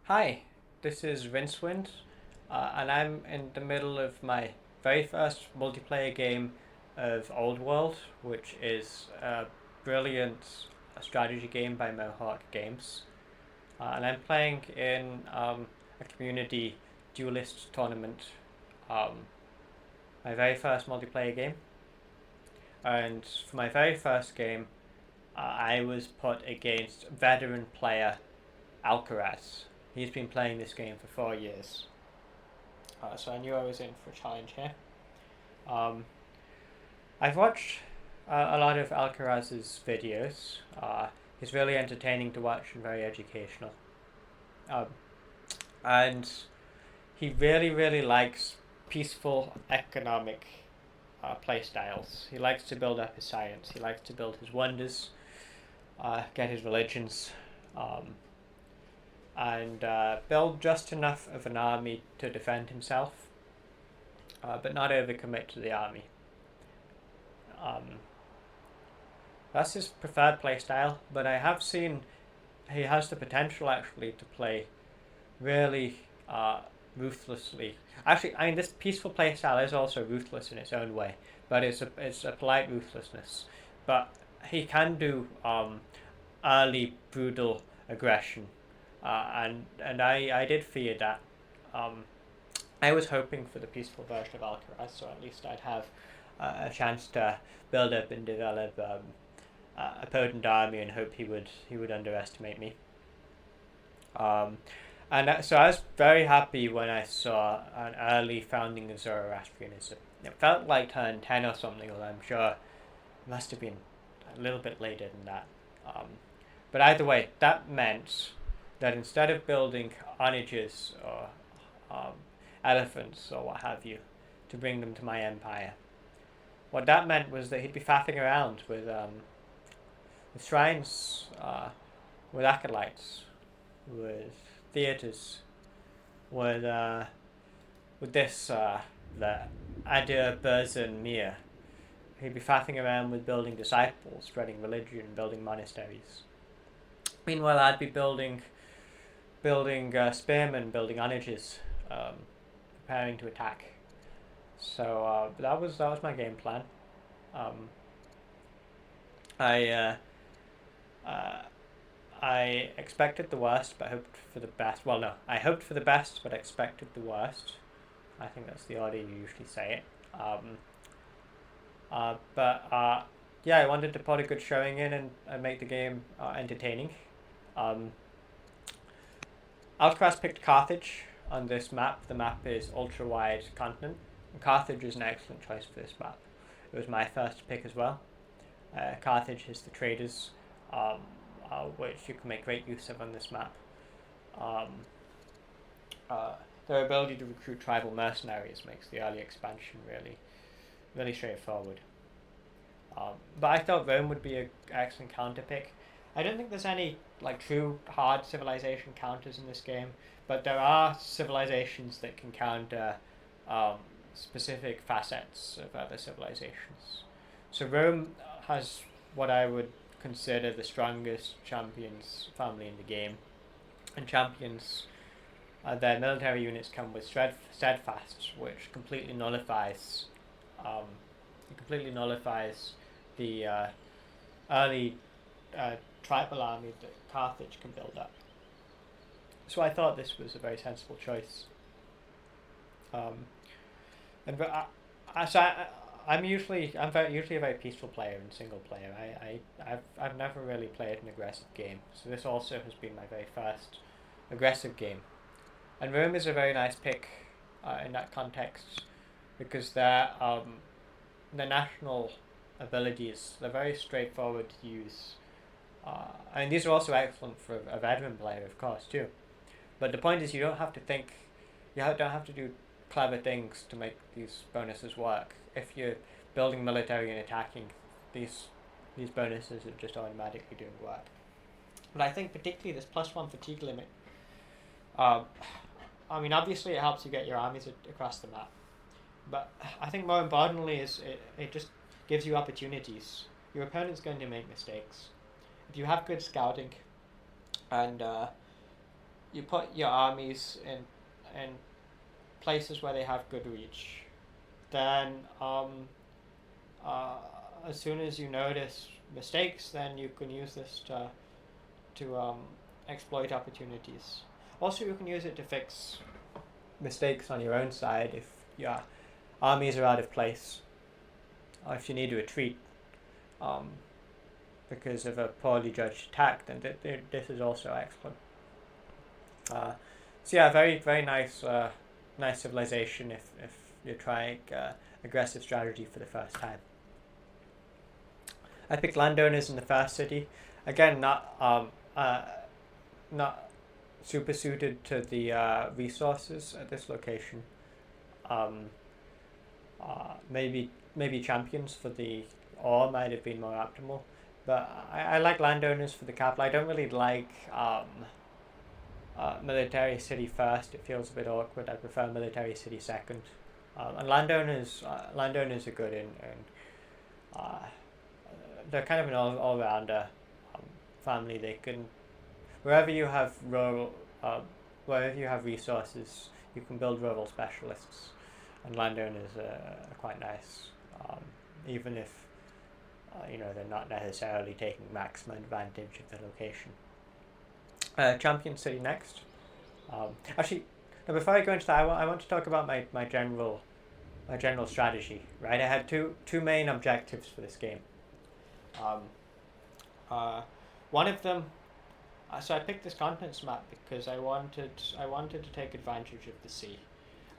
Hi, this is Rincewind, and I'm in the middle of my very first multiplayer game of Old World, which is a brilliant strategy game by Mohawk Games. And I'm playing in a community duelist tournament, um, my very first multiplayer game. And for my very first game, I was put against veteran player alcaras. He's been playing this game for 4 years. So I knew I was in for a challenge here. Um, I've watched a lot of Alcaraz's videos. He's really entertaining to watch and very educational. Um, and he really, really likes peaceful economic play styles. He likes to build up his science. He likes to build his wonders, get his religions, um, and build just enough of an army to defend himself, but not overcommit to the army. Um, that's his preferred playstyle, but I have seen he has the potential actually to play really ruthlessly. Actually, I mean, this peaceful playstyle is also ruthless in its own way, but it's a polite ruthlessness. But he can do early brutal aggression, and I did fear that. Um, I was hoping for the peaceful version of Alcaraz, so at least I'd have a chance to build up and develop a potent army and hope he would underestimate me. Um, so I was very happy when I saw an early founding of Zoroastrianism. It felt like turn 10 or something, although I'm sure it must have been a little bit later than that. Um, but either way, that meant that instead of building onagers or um, elephants or what have you to bring them to my empire, what that meant was that he'd be faffing around with shrines, with acolytes, with theatres, with this the Adir Berzin Mir. He'd be faffing around with building disciples, spreading religion, building monasteries. Meanwhile, I'd be building spearmen, building onagers, preparing to attack. So that was my game plan. Um, I uh, I expected the worst, but hoped for the best. Well, no, I hoped for the best, but expected the worst. I think that's the order you usually say it. But yeah, I wanted to put a good showing in and make the game entertaining. Um, Alcaraz picked Carthage on this map. The map is ultra wide continent. Carthage is an excellent choice for this map. It was my first pick as well. Carthage is the traders, um, which you can make great use of on this map. Um, uh, their ability to recruit tribal mercenaries makes the early expansion really, really straightforward. But I thought Rome would be an excellent counter pick. I don't think there's any like true hard civilization counters in this game, but there are civilizations that can counter um, specific facets of other civilizations. So Rome has what I would consider the strongest champions family in the game, and champions their military units come with steadfast, which um, completely nullifies the early tribal army that Carthage can build up. So I thought this was a very sensible choice. Um, and I'm usually a very peaceful player in single player. I've never really played an aggressive game, so this also has been my very first aggressive game. And Rome is a very nice pick in that context because their national abilities they're very straightforward to use. And these are also excellent for a veteran player, of course, too. But the point is, you don't have to think, don't have to do clever things to make these bonuses work. If you're building military and attacking, these bonuses are just automatically doing work. But I think particularly this +1 fatigue limit. Uh, I mean, obviously it helps you get your armies across the map, but I think more importantly is it just gives you opportunities. Your opponent's going to make mistakes. If you have good scouting and you put your armies in places where they have good reach. Then uh, as soon as you notice mistakes, then you can use this to exploit opportunities. Also, you can use it to fix mistakes on your own side if your armies are out of place, or if you need to retreat um, because of a poorly judged attack. Then this is also excellent. So yeah, very very nice nice civilization if you're trying aggressive strategy for the first time. I picked landowners in the first city. Again, not super suited to the resources at this location. Um, maybe champions for the ore might have been more optimal, but I like landowners for the capital. I don't really like military city first. It feels a bit awkward. I prefer military city second. And landowners are good in uh, they're kind of an all rounder family. They can wherever you have rural wherever you have resources, you can build rural specialists, and landowners are quite nice, even if they're not necessarily taking maximum advantage of the location. Champion City next. Actually, now before I go into that, I want to talk about my general strategy. Right, I had two main objectives for this game. Um, One of them, so I picked this continents map because I wanted to take advantage of the sea.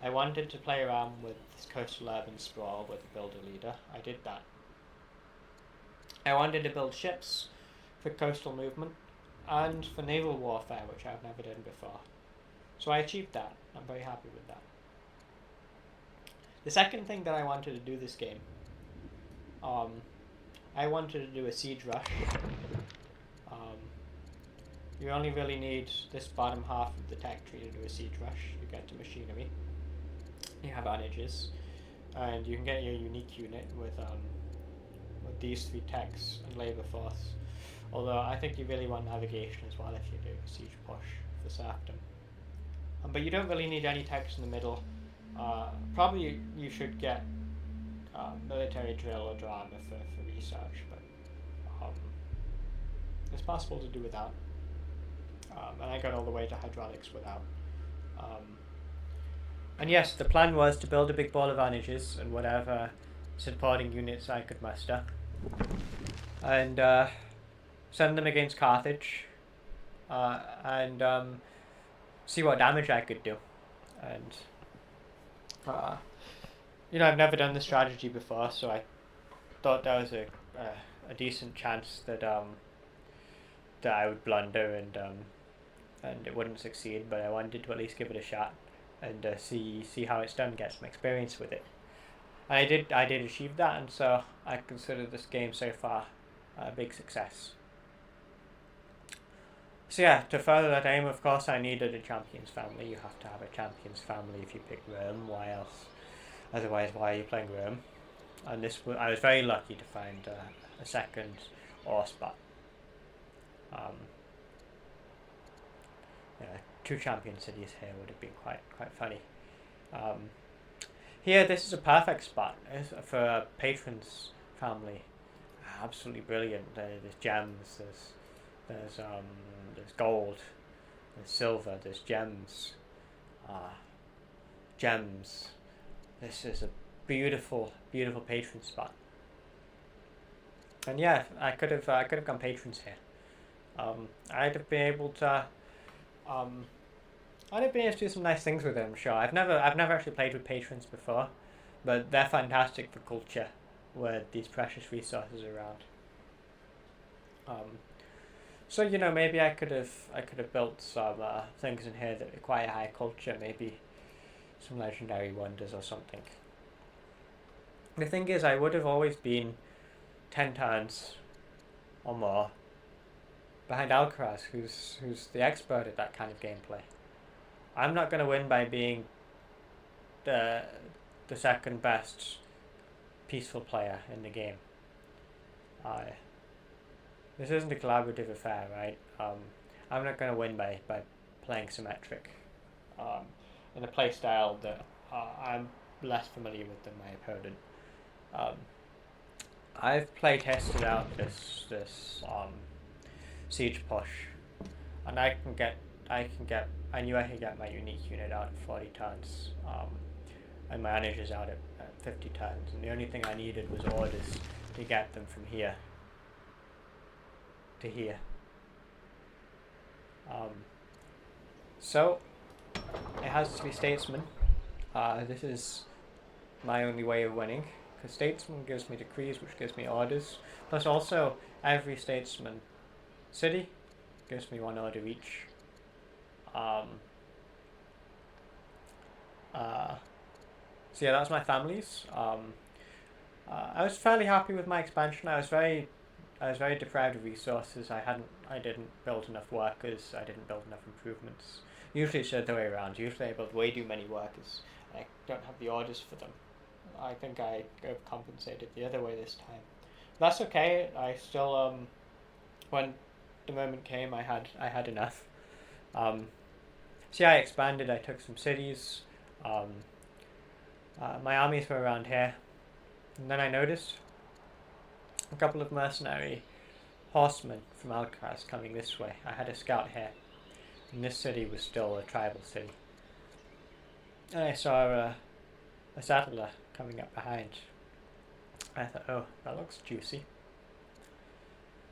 I wanted to play around with this coastal urban sprawl with a builder leader. I did that. I wanted to build ships for coastal movement and for naval warfare, which I've never done before. So I achieved that. I'm very happy with that. The second thing that I wanted to do this game, I wanted to do a siege rush. You only really need this bottom half of the tech tree to do a siege rush. You get to machinery, you have onages, and you can get your unique unit with these three techs and labour force. Although I think you really want navigation as well if you do a siege push for serfdom. But you don't really need any techs in the middle. Probably you should get military drill or drama for research, but it's possible to do without. And I got all the way to hydraulics without. And yes, the plan was to build a big ball of onages and whatever supporting units I could muster, and send them against Carthage, and see what damage I could do. And I've never done this strategy before, so I thought there was a decent chance that that I would blunder and it wouldn't succeed. But I wanted to at least give it a shot and see how it's done, get some experience with it. And I did achieve that, and so I consider this game so far a big success. So yeah, to further that aim, of course, I needed a champions family. You have to have a champions family if you pick Rome. Why else? Otherwise, why are you playing Rome? And I was very lucky to find a second ore spot. Two champion cities here would have been quite funny. Here, this is a perfect spot for a patron's family. Absolutely brilliant. There's gems. There's gold. There's silver. There's gems. Gems. This is a beautiful patron spot. And yeah, I could have gone patrons here. I'd have been able to do some nice things with them. Sure, I've never actually played with patrons before, but they're fantastic for culture, with these precious resources around. So maybe I could have built some things in here that require high culture, maybe some legendary wonders or something. The thing is, I would have always been 10 turns or more behind Alcaraz, who's the expert at that kind of gameplay. I'm not going to win by being the second best peaceful player in the game. This isn't a collaborative affair, right? I'm not going to win by playing symmetric, in a play style that I'm less familiar with than my opponent. Um, I've play tested out this siege push, and I knew I could get my unique unit out at 40 turns, and my managers out at 50 turns, and the only thing I needed was orders to get them from here to here. So it has to be Statesman. This is my only way of winning, because Statesman gives me decrees, which gives me orders. Plus also, every Statesman city gives me one order each. So yeah, that's my families. I was fairly happy with my expansion. I was very deprived of resources. I didn't build enough workers. I didn't build enough improvements. Usually it's the other way around. Usually I build way too many workers. I don't have the orders for them. I think I overcompensated the other way this time. That's okay. I still when the moment came, I had enough. So yeah, I expanded. I took some cities. My armies were around here, and then I noticed a couple of mercenary horsemen from Alcaras coming this way. I had a scout here, and this city was still a tribal city. And I saw a settler coming up behind. I thought, oh, that looks juicy.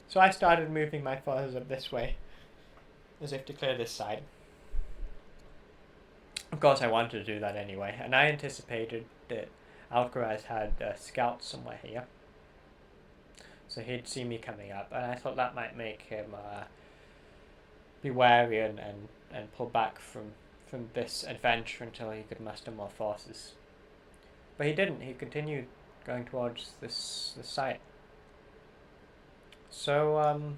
So I started moving my forces up this way, as if to clear this side. Of course, I wanted to do that anyway, and I anticipated that Alcaraz had a scout somewhere here. So he'd see me coming up, and I thought that might make him be wary and pull back from this adventure until he could muster more forces. But he didn't. He continued going towards this site. So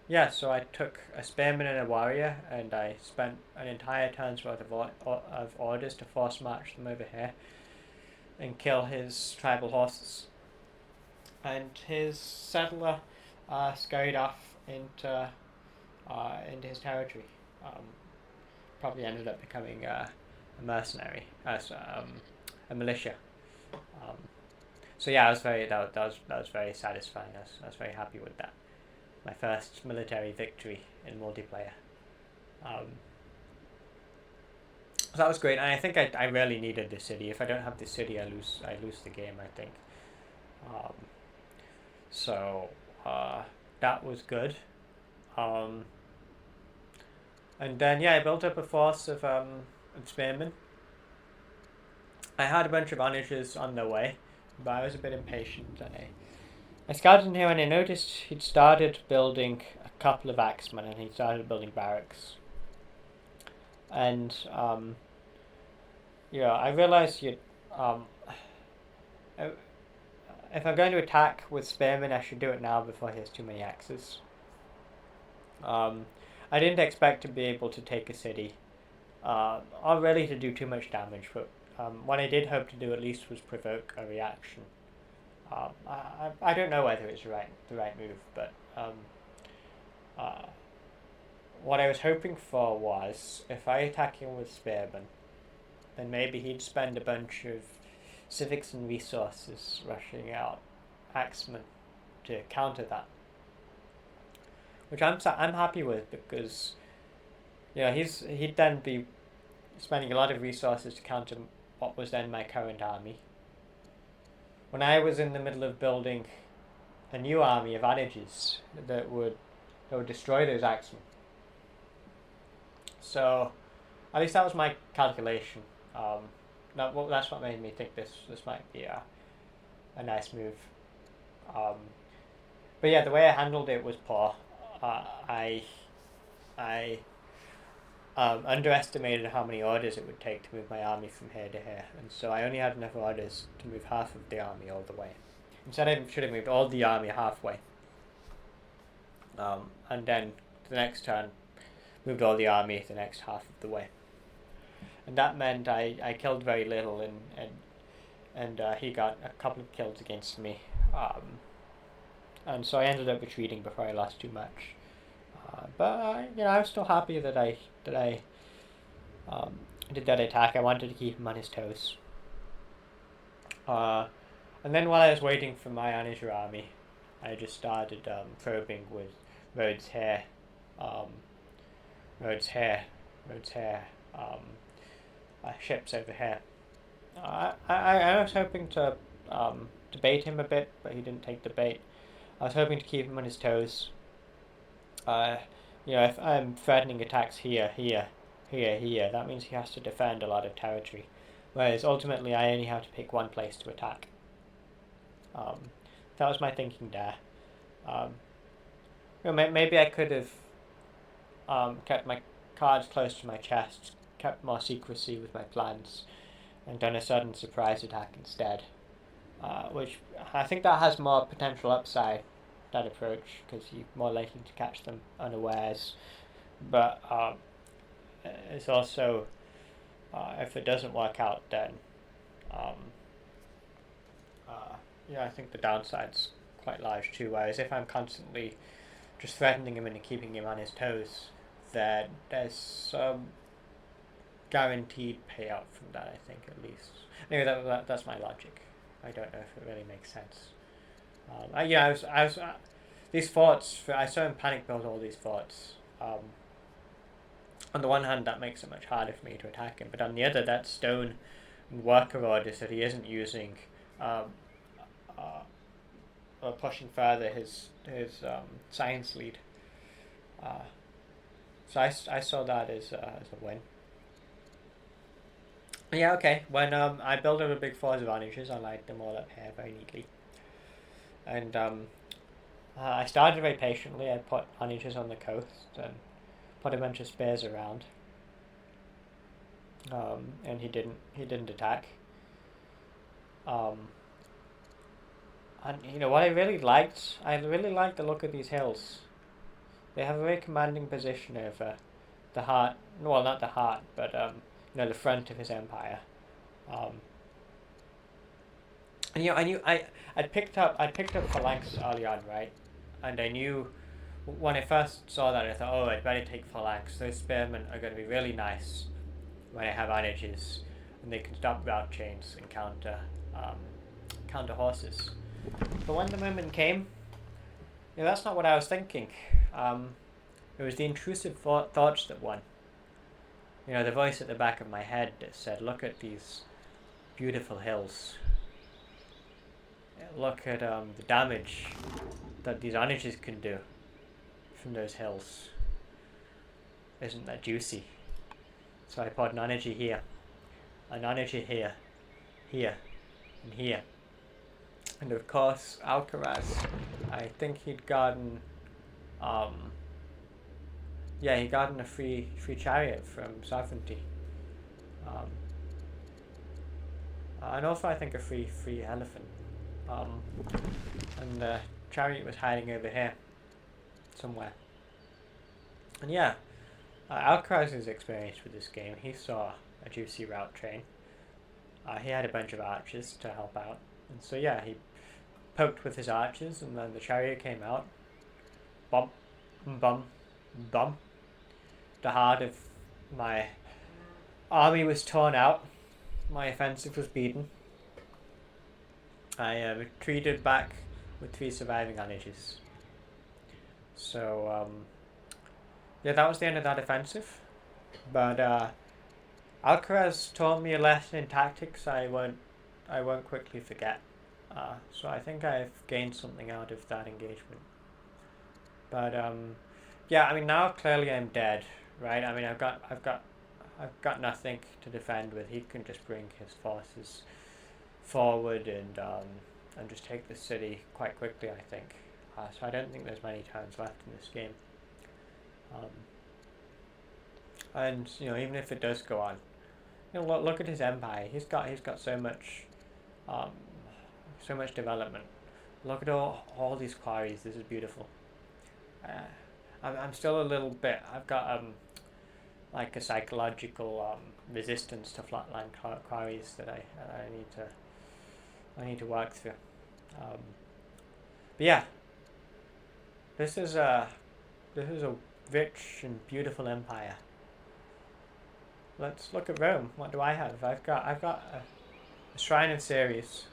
yeah, so I took a spearman and a warrior, and I spent an entire turn's worth of orders to force march them over here and kill his tribal horses. And his settler scurried off into his territory. Probably ended up becoming a mercenary, a militia. So yeah, that was very satisfying. I was very happy with that. My first military victory in multiplayer. So that was great, and I think I really needed the city. If I don't have the city, I lose the game, I think. So that was good. And then yeah, I built up a force of spearmen. I had a bunch of onagers on the way, but I was a bit impatient, and I scouted in here and I noticed he'd started building a couple of axemen, and he started building barracks. And yeah, I realized if I'm going to attack with spearmen, I should do it now before he has too many axes. I didn't expect to be able to take a city, or really to do too much damage, but what I did hope to do at least was provoke a reaction. I don't know whether it's the right move, but what I was hoping for was, if I attack him with spearmen, then maybe he'd spend a bunch of civics and resources rushing out axemen to counter that, which I'm happy with, because he'd then be spending a lot of resources to counter what was then my current army, when I was in the middle of building a new army of onagers that would destroy those axemen. So at least that was my calculation. That's what made me think this might be a nice move. But yeah, the way I handled it was poor. I underestimated how many orders it would take to move my army from here to here, and so I only had enough orders to move half of the army all the way. Instead, I should have moved all the army halfway. And then the next turn, moved all the army the next half of the way. And that meant I killed very little, and he got a couple of kills against me. And so I ended up retreating before I lost too much. But I was still happy that I that I did that attack, I wanted to keep him on his toes. And then while I was waiting for my Onager army, I just started probing with Rhodes hair, um, Rhodes hair, Rhodes hair, ships over here. I was hoping to bait him a bit, but he didn't take the bait. I was hoping to keep him on his toes. If I'm threatening attacks here, that means he has to defend a lot of territory. Whereas ultimately, I only have to pick one place to attack. That was my thinking there. Maybe I could have kept my cards close to my chest, kept more secrecy with my plans, and done a sudden surprise attack instead. Which I think that has more potential upside, that approach, because you're more likely to catch them unawares. But it's also, if it doesn't work out, then I think the downside's quite large too. Whereas if I'm constantly just threatening him and keeping him on his toes, then there's some guaranteed payout from that, I think, at least. Anyway, that's my logic. I don't know if it really makes sense. I was these forts. I saw him panic build all these forts. On the one hand, that makes it much harder for me to attack him, but on the other, that stone and worker orders that he isn't using, or pushing further his science lead. So I saw that as a win. Yeah, okay. When I built up a big force of onagers, I lined them all up here very neatly. And I started very patiently. I put onagers on the coast and put a bunch of spears around. And he didn't attack. And what I really liked the look of these hills. They have a very commanding position over the heart. Well, not the heart, but the front of his empire. I'd picked up phalanx early on, right? And I knew when I first saw that, I thought, oh, I'd better take phalanx. Those spearmen are going to be really nice when I have onagers, and they can stop route chains and counter horses. But when the moment came, that's not what I was thinking. It was the intrusive thoughts that won. The voice at the back of my head that said, look at these beautiful hills. Look at the damage that these onagers can do from those hills. Isn't that juicy? So I put an onager here, an onager here, and here. And of course, Alcaraz, I think he'd gotten he gotten a free chariot from Sovereignty. And also I think a free elephant. And the chariot was hiding over here somewhere. And Alcaraz's experience with this game, he saw a juicy route train. He had a bunch of archers to help out. And so he poked with his archers, and then the chariot came out. Bump, bum, bum. The heart of my army was torn out. My offensive was beaten. I retreated back with 3 surviving onagers. So, that was the end of that offensive. But Alcaraz taught me a lesson in tactics I won't quickly forget. So I think I've gained something out of that engagement. But now clearly I'm dead, right? I've got nothing to defend with. He can just bring his forces forward and just take the city quite quickly, I think. So I don't think there's many turns left in this game. And even if it does go on, look at his empire. He's got so much development. Look at all these quarries. This is beautiful. I'm still a little bit. I've got like a psychological resistance to flatland quarries that I need to work through. But yeah, this is a rich and beautiful empire. let's look at Rome. What do I have? I've got a Shrine of Ceres.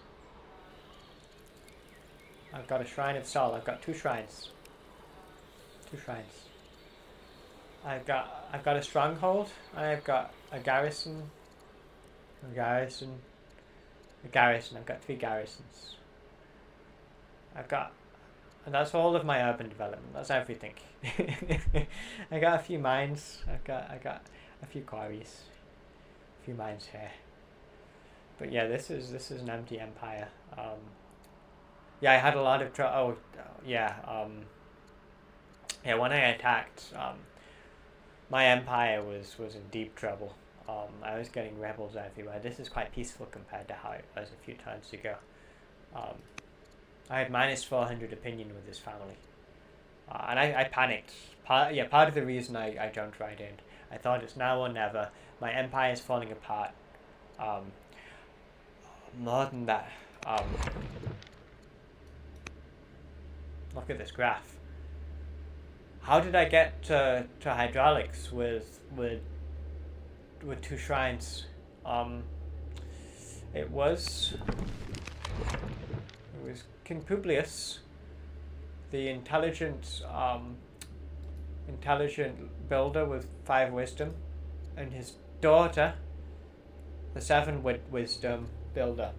I've got a Shrine of Sol. I've got two shrines. Two shrines. I've got a stronghold, and I've got a garrison. A garrison. A garrison. I've got 3 garrisons. And that's all of my urban development. That's everything. I got a few mines. I got a few quarries. A few mines here. But yeah, this is an empty empire. Yeah, I had a lot of trouble. Oh, yeah. Yeah, when I attacked, my empire was in deep trouble. I was getting rebels everywhere. This is quite peaceful compared to how it was a few turns ago. I had minus 400 opinion with this family. And I panicked. Part of the reason I jumped right in. I thought it's now or never. My empire is falling apart. More than that. Look at this graph. How did I get to hydraulics with 2 shrines? It was King Publius, the intelligent builder with 5 wisdom, and his daughter, the 7 wisdom builder.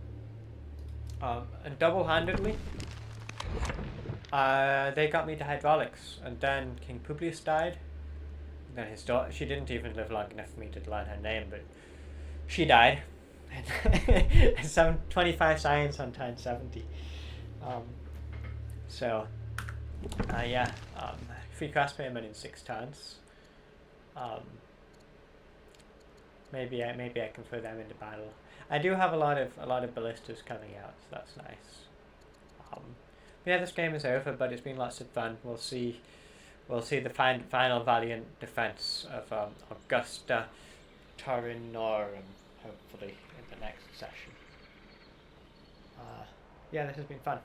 And double-handedly, they got me to hydraulics, and then King Publius died. And then his daughter, she didn't even live long enough for me to learn her name, but she died. And 25 science on turn 70. Free cost payment in 6 turns. Maybe I can throw them into battle. I do have a lot of ballistas coming out, so that's nice. Yeah, this game is over, but it's been lots of fun. We'll see the final valiant defense of Augusta Torinorum, hopefully in the next session. Yeah, this has been fun.